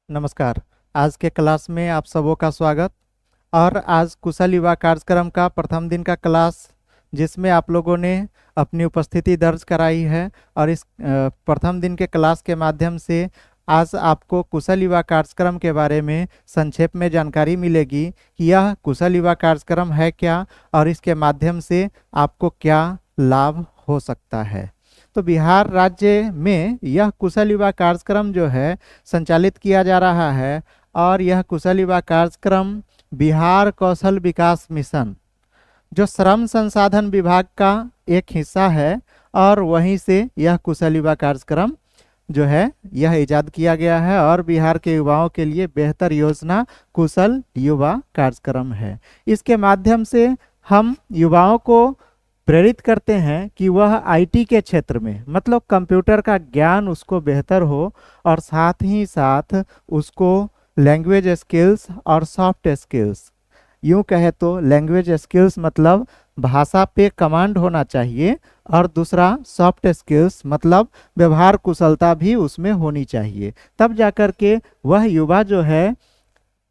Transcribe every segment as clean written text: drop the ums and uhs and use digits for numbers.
नमस्कार। आज के क्लास में आप सबों का स्वागत। और आज कुशल युवा कार्यक्रम का प्रथम दिन का क्लास, जिसमें आप लोगों ने अपनी उपस्थिति दर्ज कराई है। और इस प्रथम दिन के क्लास के माध्यम से आज आपको कुशल युवा कार्यक्रम के बारे में संक्षेप में जानकारी मिलेगी कि यह कुशल युवा कार्यक्रम है क्या और इसके माध्यम से आपको क्या लाभ हो सकता है। तो बिहार राज्य में यह कुशल युवा कार्यक्रम जो है संचालित किया जा रहा है। और यह कुशल युवा कार्यक्रम बिहार कौशल विकास मिशन, जो श्रम संसाधन विभाग का एक हिस्सा है, और वहीं से यह कुशल युवा कार्यक्रम जो है यह इजाद किया गया है। और बिहार के युवाओं के लिए बेहतर योजना कुशल युवा कार्यक्रम है। इसके माध्यम से हम युवाओं को प्रेरित करते हैं कि वह आईटी के क्षेत्र में, मतलब कंप्यूटर का ज्ञान उसको बेहतर हो, और साथ ही साथ उसको लैंग्वेज स्किल्स और सॉफ्ट स्किल्स, यूं कहे तो लैंग्वेज स्किल्स मतलब भाषा पे कमांड होना चाहिए, और दूसरा सॉफ्ट स्किल्स मतलब व्यवहार कुशलता भी उसमें होनी चाहिए। तब जाकर के वह युवा जो है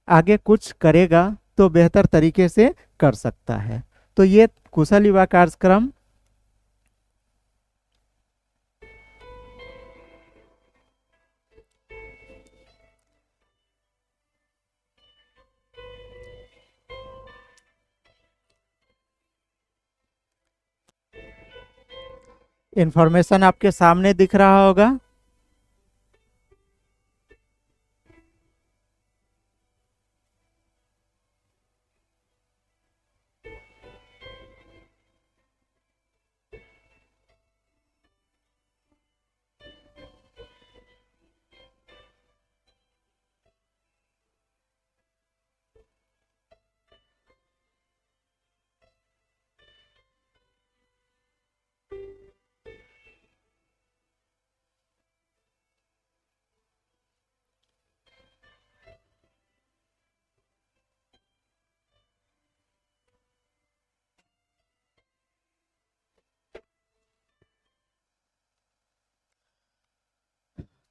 आगे कुछ करेगा तो बेहतर तरीके से कर सकता है। तो ये कुशल युवा कार्यक्रम इंफॉर्मेशन आपके सामने दिख रहा होगा।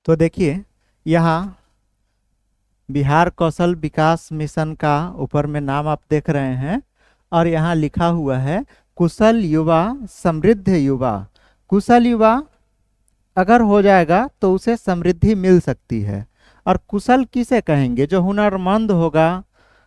तो देखिए, यहाँ बिहार कौशल विकास मिशन का ऊपर में नाम आप देख रहे हैं, और यहाँ लिखा हुआ है कुशल युवा समृद्ध युवा। कुशल युवा अगर हो जाएगा तो उसे समृद्धि मिल सकती है। और कुशल किसे कहेंगे? जो हुनरमंद होगा,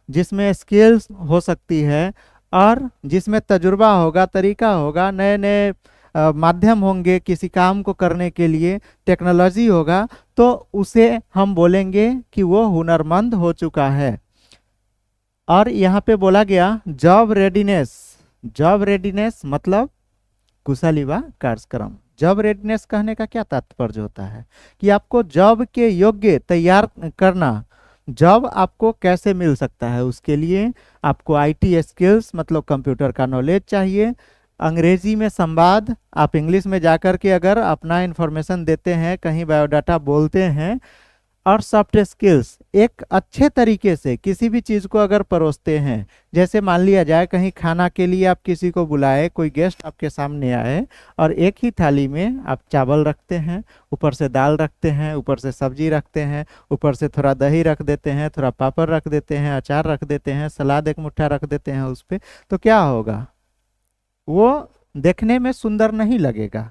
जिसमें स्किल्स हो सकती है, और जिसमें तजुर्बा होगा, तरीका होगा, नए नए माध्यम होंगे किसी काम को करने के लिए, टेक्नोलॉजी होगा, तो उसे हम बोलेंगे कि वो हुनरमंद हो चुका है। और यहाँ पे बोला गया जॉब रेडीनेस। जॉब रेडीनेस मतलब कुशल युवा कार्यक्रम। जॉब रेडीनेस कहने का क्या तात्पर्य होता है कि आपको जॉब के योग्य तैयार करना। जॉब आपको कैसे मिल सकता है? उसके लिए आपको आईटी स्किल्स मतलब कंप्यूटर का नॉलेज चाहिए। अंग्रेजी में संवाद, आप इंग्लिश में जाकर के अगर अपना इंफॉर्मेशन देते हैं, कहीं बायोडाटा बोलते हैं। और सॉफ्ट स्किल्स, एक अच्छे तरीके से किसी भी चीज़ को अगर परोसते हैं, जैसे मान लिया जाए कहीं खाना के लिए आप किसी को बुलाए, कोई गेस्ट आपके सामने आए, और एक ही थाली में आप चावल रखते हैं, ऊपर से दाल रखते हैं, ऊपर से सब्जी रखते हैं, ऊपर से थोड़ा दही रख देते हैं, थोड़ा पापड़ रख देते हैं, अचार रख देते हैं, सलाद एक मुट्ठा रख देते हैं उस पर, तो क्या होगा? वो देखने में सुंदर नहीं लगेगा।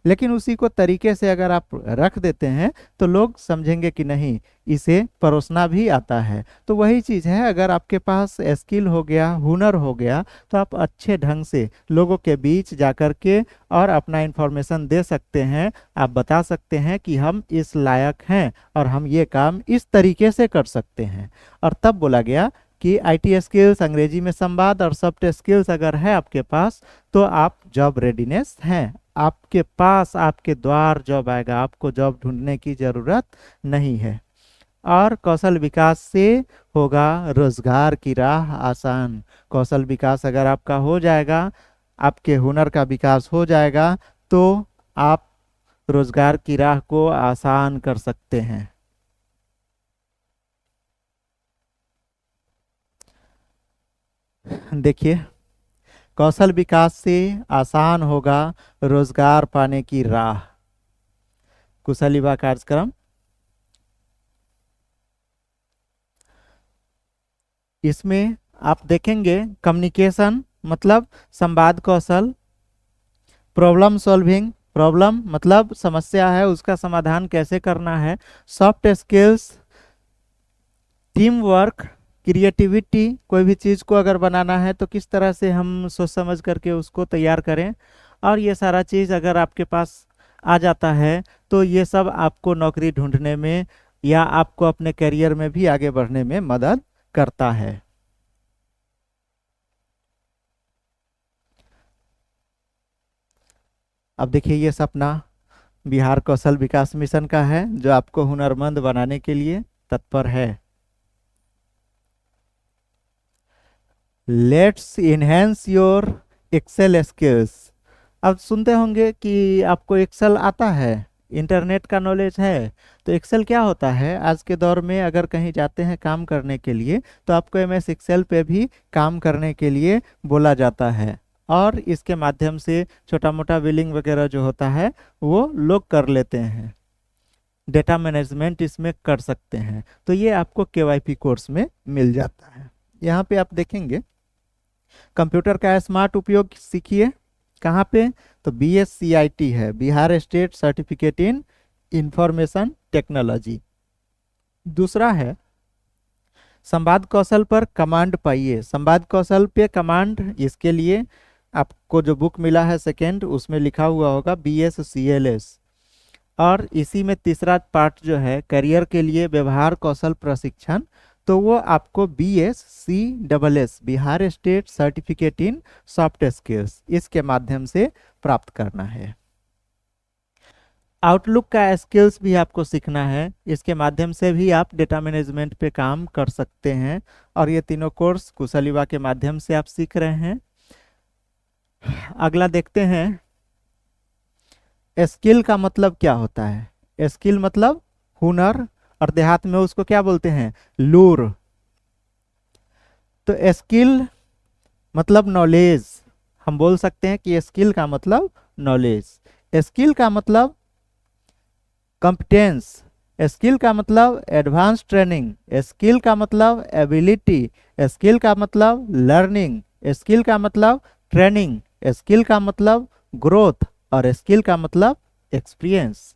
लेकिन उसी को तरीके से अगर आप रख देते हैं तो लोग समझेंगे कि नहीं, इसे परोसना भी आता है। तो वही चीज़ है, अगर आपके पास स्किल हो गया, हुनर हो गया, तो आप अच्छे ढंग से लोगों के बीच जाकर के और अपना इंफॉर्मेशन दे सकते हैं। आप बता सकते हैं कि हम इस लायक हैं और हम ये काम इस तरीके से कर सकते हैं। और तब बोला गया कि आईटी स्किल्स, अंग्रेजी में संवाद, और सॉफ्ट स्किल्स अगर है आपके पास, तो आप जॉब रेडीनेस हैं। आपके पास, आपके द्वार जॉब आएगा, आपको जॉब ढूंढने की जरूरत नहीं है। और कौशल विकास से होगा रोजगार की राह आसान। कौशल विकास अगर आपका हो जाएगा, आपके हुनर का विकास हो जाएगा, तो आप रोजगार की राह को आसान कर सकते हैं। देखिए, कौशल विकास से आसान होगा रोजगार पाने की राह। कुशल युवा कार्यक्रम इसमें आप देखेंगे कम्युनिकेशन मतलब संवाद कौशल, प्रॉब्लम सॉल्विंग, प्रॉब्लम मतलब समस्या है उसका समाधान कैसे करना है, soft skills, team work, creativity, कोई भी चीज़ को अगर बनाना है तो किस तरह से हम सोच समझ करके उसको तैयार करें। और ये सारा चीज़ अगर आपके पास आ जाता है तो ये सब आपको नौकरी ढूंढने में या आपको अपने करियर में भी आगे बढ़ने में मदद करता है। अब देखिए ये सपना बिहार कौशल विकास मिशन का है जो आपको हुनरमंद बनाने के लिए तत्पर है। Let's enhance your Excel skills. अब सुनते होंगे कि आपको एक्सेल आता है, इंटरनेट का नॉलेज है। तो एक्सेल क्या होता है, आज के दौर में अगर कहीं जाते हैं काम करने के लिए तो आपको एमएस एक्सेल पे भी काम करने के लिए बोला जाता है। और इसके माध्यम से छोटा मोटा बिलिंग वगैरह जो होता है वो लोग कर लेते हैं, डेटा मैनेजमेंट इसमें कर सकते हैं। तो ये आपको केवाईपी कोर्स में मिल जाता है। यहाँ पे आप देखेंगे कंप्यूटर का स्मार्ट उपयोग सीखिए। कहाँ पे, तो BSCIT है, Bihar state certificate in information technology. दूसरा है संवाद कौशल पर कमांड पाइए। संवाद कौशल पे कमांड, इसके लिए आपको जो बुक मिला है सेकेंड उसमें लिखा हुआ होगा BSCLS। और इसी में तीसरा पार्ट जो है करियर के लिए व्यवहार कौशल प्रशिक्षण, तो वो आपको BSCSS Bihar state certificate in soft skills इसके माध्यम से प्राप्त करना है। आउटलुक का स्किल्स भी आपको सीखना है, इसके माध्यम से भी आप डेटा मैनेजमेंट पे काम कर सकते हैं। और ये तीनों कोर्स कुशल युवा के माध्यम से आप सीख रहे हैं। अगला देखते हैं स्किल का मतलब क्या होता है। स्किल मतलब हुनर, और देहात में उसको क्या बोलते हैं, लूर। तो स्किल मतलब नॉलेज, हम बोल सकते हैं कि स्किल का मतलब नॉलेज, स्किल का मतलब कॉम्पिटेंस, स्किल का मतलब एडवांस ट्रेनिंग, स्किल का मतलब एबिलिटी, स्किल का मतलब लर्निंग, स्किल का मतलब ट्रेनिंग, स्किल का मतलब ग्रोथ, और स्किल का मतलब एक्सपीरियंस।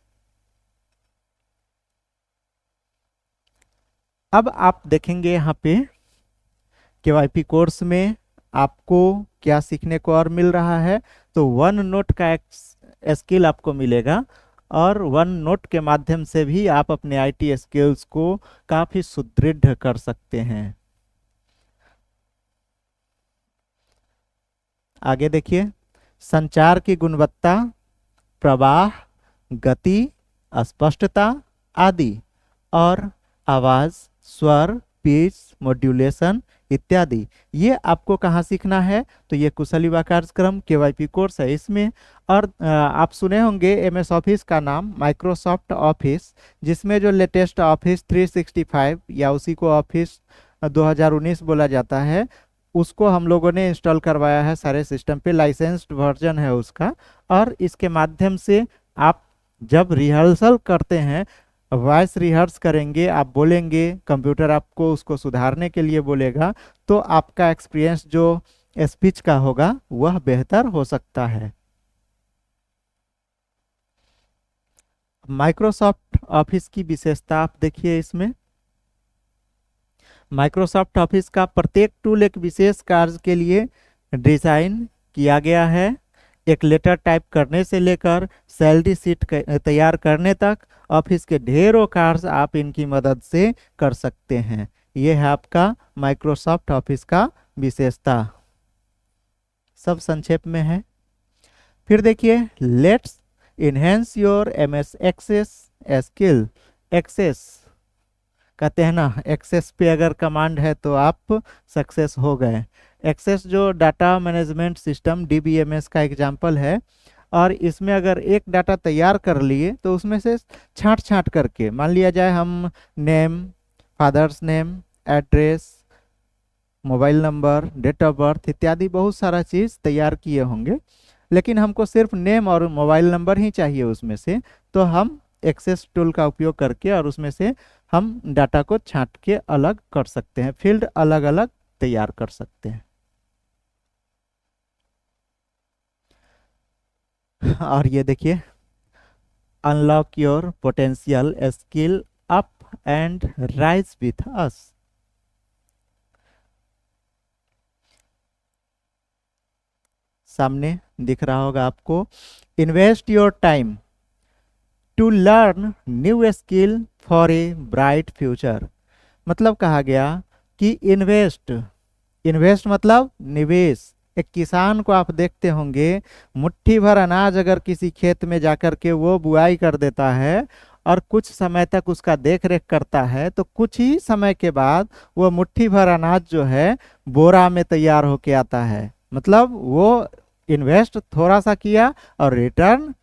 अब आप देखेंगे यहाँ पे केवाईपी कोर्स में आपको क्या सीखने को और मिल रहा है। तो वन नोट का एक स्किल आपको मिलेगा, और वन नोट के माध्यम से भी आप अपने आईटी स्किल्स को काफी सुदृढ़ कर सकते हैं। आगे देखिए, संचार की गुणवत्ता, प्रवाह, गति, स्पष्टता आदि, और आवाज, स्वर, पिच, मॉड्यूलेशन इत्यादि, ये आपको कहाँ सीखना है, तो ये कुशल युवा कार्यक्रम केवाईपी कोर्स है इसमें। और आप सुने होंगे एमएस ऑफिस का नाम माइक्रोसॉफ्ट ऑफिस, जिसमें जो लेटेस्ट ऑफिस 365 या उसी को ऑफिस 2019 बोला जाता है, उसको हम लोगों ने इंस्टॉल करवाया है सारे सिस्टम पे, लाइसेंस्ड वर्जन है उसका। और इसके माध्यम से आप जब रिहर्सल करते हैं, वॉइस रिहर्स करेंगे, आप बोलेंगे, कंप्यूटर आपको उसको सुधारने के लिए बोलेगा, तो आपका एक्सपीरियंस जो स्पीच का होगा वह बेहतर हो सकता है। माइक्रोसॉफ्ट ऑफिस की विशेषता आप देखिए, इसमें माइक्रोसॉफ्ट ऑफिस का प्रत्येक टूल एक विशेष कार्य के लिए डिजाइन किया गया है। एक लेटर टाइप करने से लेकर सैलरी शीट तैयार करने तक ऑफिस के ढेरों कार्य आप इनकी मदद से कर सकते हैं। यह है आपका माइक्रोसॉफ्ट ऑफिस का विशेषता, सब संक्षेप में है। फिर देखिए, let's enhance your MS Access skill. Access कहते हैं ना, एक्सेस पे अगर कमांड है तो आप सक्सेस हो गए। एक्सेस जो डाटा मैनेजमेंट सिस्टम DBMS का एग्जाम्पल है, और इसमें अगर एक डाटा तैयार कर लिए तो उसमें से छांट छांट करके, मान लिया जाए हम name, father's name, address, mobile number, date of birth इत्यादि बहुत सारा चीज़ तैयार किए होंगे, लेकिन हमको सिर्फ नेम और मोबाइल नंबर ही चाहिए उसमें से, तो हम एक्सेस टूल का उपयोग करके और उसमें से हम डाटा को छांट के अलग कर सकते हैं, फील्ड अलग अलग तैयार कर सकते हैं। और ये देखिए, unlock your potential skill up and rise with us. सामने दिख रहा होगा आपको, invest your time to learn new skill for a bright future. मतलब कहा गया कि इन्वेस्ट, इन्वेस्ट मतलब निवेश। एक किसान को आप देखते होंगे, मुट्ठी भर अनाज अगर किसी खेत में जाकर के वो बुआई कर देता है और कुछ समय तक उसका देख रेख करता है, तो कुछ ही समय के बाद वो मुट्ठी भर अनाज जो है बोरा में तैयार होके आता है। मतलब वो इन्वेस्ट थोड़ा सा किया और रिटर्न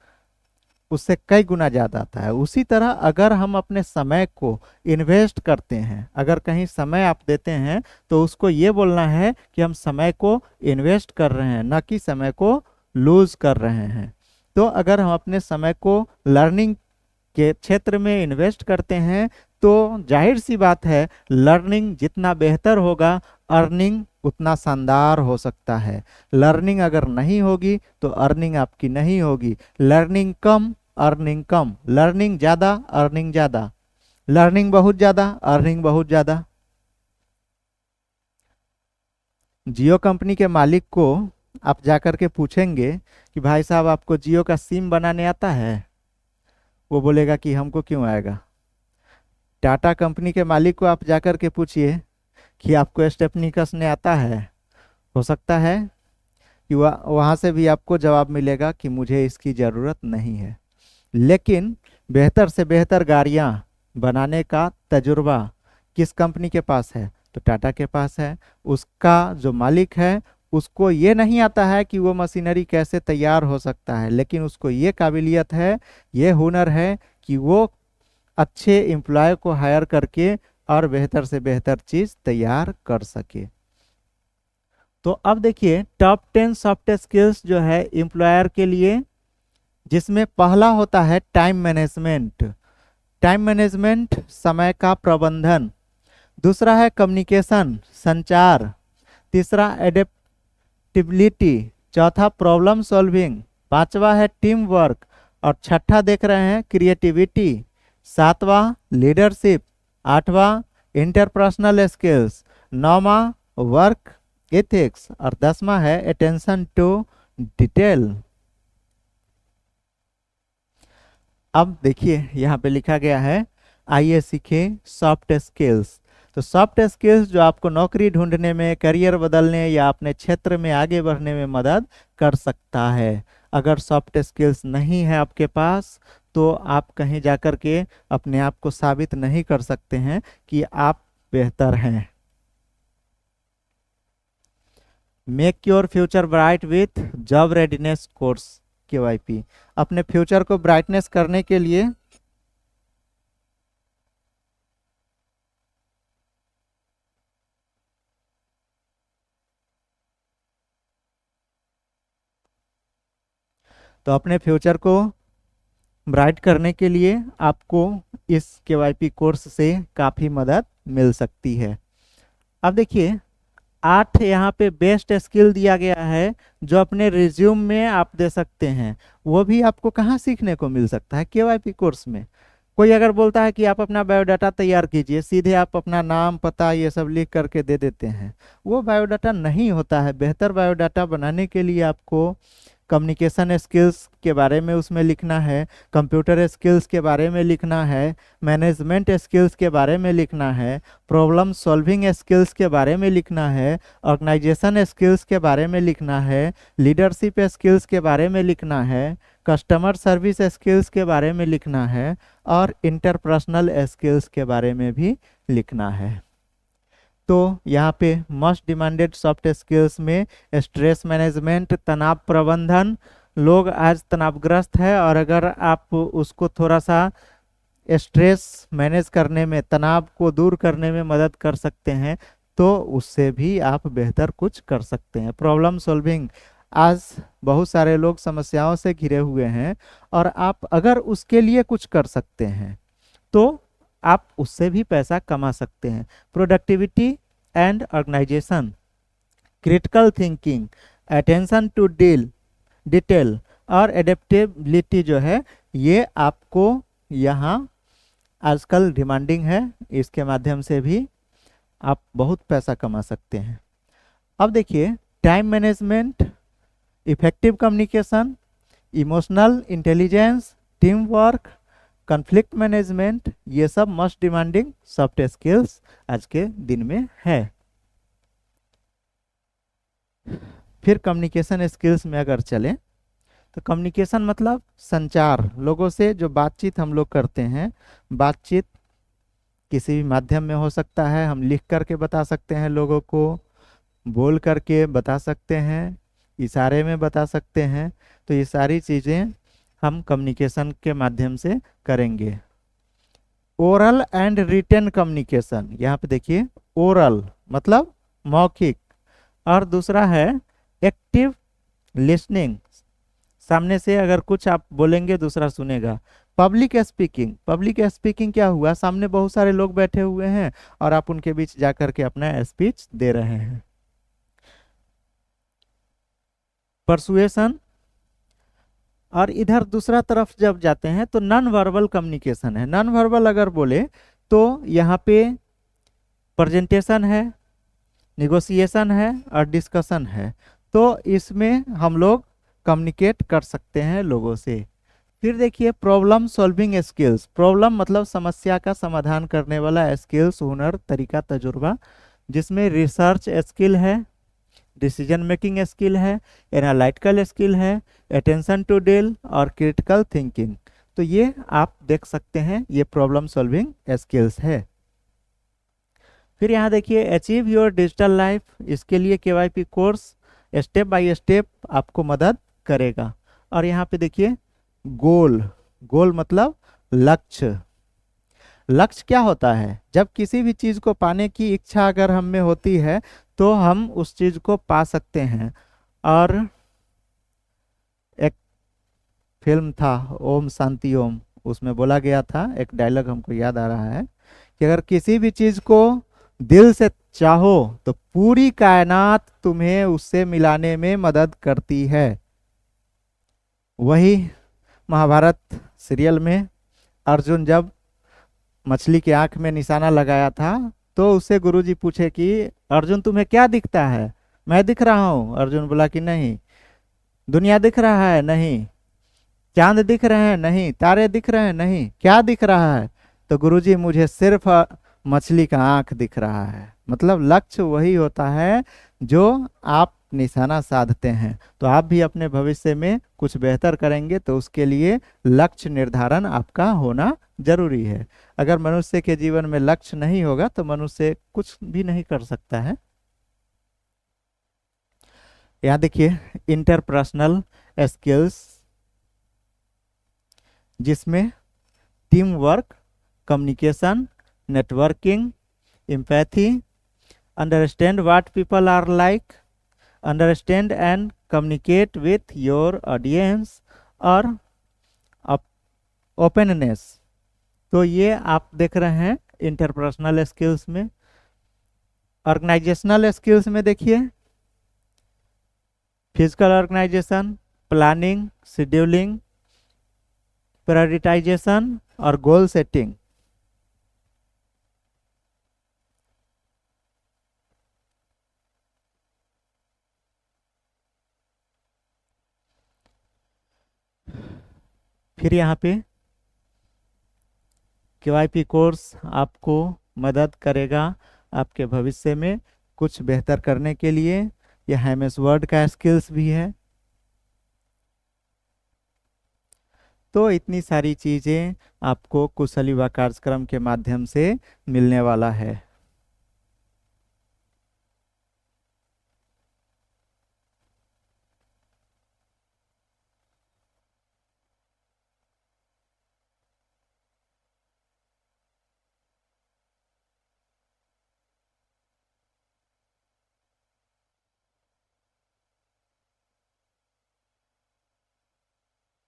उससे कई गुना ज्यादा आता है। उसी तरह अगर हम अपने समय को इन्वेस्ट करते हैं, अगर कहीं समय आप देते हैं, तो उसको ये बोलना है कि हम समय को इन्वेस्ट कर रहे हैं, न कि समय को लूज कर रहे हैं। तो अगर हम अपने समय को लर्निंग के क्षेत्र में इन्वेस्ट करते हैं, तो जाहिर सी बात है लर्निंग जितना बेहतर होगा, अर्निंग उतना शानदार हो सकता है। लर्निंग अगर नहीं होगी तो अर्निंग आपकी नहीं होगी। लर्निंग कम, अर्निंग कम, लर्निंग ज्यादा, अर्निंग ज्यादा, लर्निंग बहुत ज्यादा, अर्निंग बहुत ज्यादा। जियो कंपनी के मालिक को आप जाकर के पूछेंगे कि भाई साहब आपको जियो का सिम बनाने आता है, वो बोलेगा कि हमको क्यों आएगा। टाटा कंपनी के मालिक को आप जाकर के पूछिए कि आपको स्टेपनी कसने आता है, हो सकता है कि वहाँ से भी आपको जवाब मिलेगा कि मुझे इसकी ज़रूरत नहीं है। लेकिन बेहतर से बेहतर गाड़ियाँ बनाने का तजुर्बा किस कंपनी के पास है? तो टाटा के पास है। उसका जो मालिक है उसको ये नहीं आता है कि वो मशीनरी कैसे तैयार हो सकता है, लेकिन उसको ये काबिलियत है, ये हुनर है कि वो अच्छे एम्प्लॉय को हायर करके और बेहतर से बेहतर चीज तैयार कर सके। तो अब देखिए टॉप 10 सॉफ्ट स्किल्स जो है एम्प्लॉयर के लिए, जिसमें पहला होता है टाइम मैनेजमेंट। टाइम मैनेजमेंट समय का प्रबंधन। दूसरा है कम्युनिकेशन, संचार। तीसरा एडेप्टिबिलिटी। चौथा प्रॉब्लम सॉल्विंग। पांचवा है टीम वर्क। और छठा देख रहे हैं क्रिएटिविटी। सातवां लीडरशिप। आठवां इंटरपर्सनल स्किल्स। नौवां वर्क एथिक्स। और 10वां है अटेंशन टू डिटेल। अब देखिए यहाँ पे लिखा गया है आइए सीखे सॉफ्ट स्किल्स। तो सॉफ्ट स्किल्स जो आपको नौकरी ढूंढने में, करियर बदलने या अपने क्षेत्र में आगे बढ़ने में मदद कर सकता है। अगर सॉफ्ट स्किल्स नहीं है आपके पास, तो आप कहीं जाकर के अपने आप को साबित नहीं कर सकते हैं कि आप बेहतर हैं। Make your future bright with job readiness course KYP। अपने फ्यूचर को ब्राइटनेस करने के लिए तो अपने फ्यूचर को ब्राइट करने के लिए आपको इस KYP कोर्स से काफ़ी मदद मिल सकती है। अब देखिए 8 यहाँ पे बेस्ट स्किल दिया गया है जो अपने रिज्यूम में आप दे सकते हैं। वो भी आपको कहाँ सीखने को मिल सकता है? KYP कोर्स में। कोई अगर बोलता है कि आप अपना बायोडाटा तैयार कीजिए, सीधे आप अपना नाम पता ये सब लिख करके दे देते हैं, वो बायोडाटा नहीं होता है। बेहतर बायोडाटा बनाने के लिए आपको कम्युनिकेशन स्किल्स के बारे में उसमें लिखना है, कंप्यूटर स्किल्स के बारे में लिखना है, मैनेजमेंट स्किल्स के बारे में लिखना है, प्रॉब्लम सॉल्विंग स्किल्स के बारे में लिखना है, ऑर्गेनाइजेशन स्किल्स के बारे में लिखना है, लीडरशिप स्किल्स के बारे में लिखना है, कस्टमर सर्विस स्किल्स के बारे में लिखना है और इंटरपर्सनल स्किल्स के बारे में भी लिखना है। तो यहाँ पे मोस्ट डिमांडेड सॉफ्ट स्किल्स में स्ट्रेस मैनेजमेंट, तनाव प्रबंधन। लोग आज तनावग्रस्त है और अगर आप उसको थोड़ा सा स्ट्रेस मैनेज करने में, तनाव को दूर करने में मदद कर सकते हैं, तो उससे भी आप बेहतर कुछ कर सकते हैं। प्रॉब्लम सॉल्विंग, आज बहुत सारे लोग समस्याओं से घिरे हुए हैं और आप अगर उसके लिए कुछ कर सकते हैं तो आप उससे भी पैसा कमा सकते हैं। Productivity and organisation, critical thinking, attention to detail और एडेप्टेबिलिटी जो है, ये आपको यहाँ आजकल डिमांडिंग है। इसके माध्यम से भी आप बहुत पैसा कमा सकते हैं। अब देखिए, time management, effective communication, emotional intelligence, team work, conflict management, ये सब मोस्ट डिमांडिंग सॉफ्ट स्किल्स आज के दिन में है। फिर कम्युनिकेशन स्किल्स में अगर चलें तो कम्युनिकेशन मतलब संचार, लोगों से जो बातचीत हम लोग करते हैं। बातचीत किसी भी माध्यम में हो सकता है, हम लिख करके बता सकते हैं लोगों को, बोल करके बता सकते हैं, इशारे में बता सकते हैं। तो ये सारी चीज़ें हम कम्युनिकेशन के माध्यम से करेंगे। ओरल एंड रिटन कम्युनिकेशन, यहाँ पे देखिए, ओरल मतलब मौखिक, और दूसरा है एक्टिव लिसनिंग, सामने से अगर कुछ आप बोलेंगे दूसरा सुनेगा। पब्लिक स्पीकिंग, पब्लिक स्पीकिंग क्या हुआ, सामने बहुत सारे लोग बैठे हुए हैं और आप उनके बीच जाकर के अपना स्पीच दे रहे हैं। परसुएशन, और इधर दूसरा तरफ जब जाते हैं तो नॉन वर्बल कम्युनिकेशन है। नॉन वर्बल अगर बोले तो यहाँ पे प्रेजेंटेशन है, निगोशिएशन है और डिस्कशन है। तो इसमें हम लोग कम्युनिकेट कर सकते हैं लोगों से। फिर देखिए, प्रॉब्लम सॉल्विंग स्किल्स, प्रॉब्लम मतलब समस्या का समाधान करने वाला स्किल्स, हुनर, तरीका, तजुर्बा, जिसमें रिसर्च स्किल है, डिसीजन मेकिंग स्किल है, एनालिटिकल स्किल है, अटेंशन टू डिटेल और क्रिटिकल थिंकिंग। तो ये आप देख सकते हैं, ये प्रॉब्लम सॉल्विंग स्किल्स है। फिर यहाँ देखिए, अचीव योर डिजिटल लाइफ, इसके लिए KYP course step by step आपको मदद करेगा। और यहाँ पे देखिए, गोल, गोल मतलब लक्ष्य। लक्ष्य क्या होता है, जब किसी भी चीज को पाने की इच्छा अगर हम में होती है तो हम उस चीज को पा सकते हैं। और एक फिल्म था ओम शांति ओम, उसमें बोला गया था, एक डायलॉग हमको याद आ रहा है कि अगर किसी भी चीज को दिल से चाहो तो पूरी कायनात तुम्हें उससे मिलाने में मदद करती है। वही महाभारत सीरियल में अर्जुन जब मछली की आंख में निशाना लगाया था तो उससे गुरुजी पूछे कि अर्जुन तुम्हें क्या दिखता है। मैं दिख रहा हूँ, अर्जुन बोला कि नहीं। दुनिया दिख रहा है, नहीं। चांद दिख रहे हैं, नहीं। तारे दिख रहे हैं, नहीं। क्या दिख रहा है, तो गुरुजी मुझे सिर्फ मछली का आंख दिख रहा है। मतलब लक्ष्य वही होता है जो आप निशाना साधते हैं। तो आप भी अपने भविष्य में कुछ बेहतर करेंगे तो उसके लिए लक्ष्य निर्धारण आपका होना जरूरी है। अगर मनुष्य के जीवन में लक्ष्य नहीं होगा तो मनुष्य कुछ भी नहीं कर सकता है। यहाँ देखिए, इंटरपर्सनल स्किल्स, जिसमें team work, communication, networking, empathy, understand what people are like, understand and communicate with your audience, और ओपननेस। तो ये आप देख रहे हैं इंटरपर्सनल स्किल्स में। ऑर्गेनाइजेशनल स्किल्स में देखिए, physical organisation, planning, scheduling, prioritisation और गोल सेटिंग। फिर यहाँ पे KYP कोर्स आपको मदद करेगा आपके भविष्य में कुछ बेहतर करने के लिए। यह MS वर्ड का स्किल्स भी है। तो इतनी सारी चीज़ें आपको कुशल युवा कार्यक्रम के माध्यम से मिलने वाला है।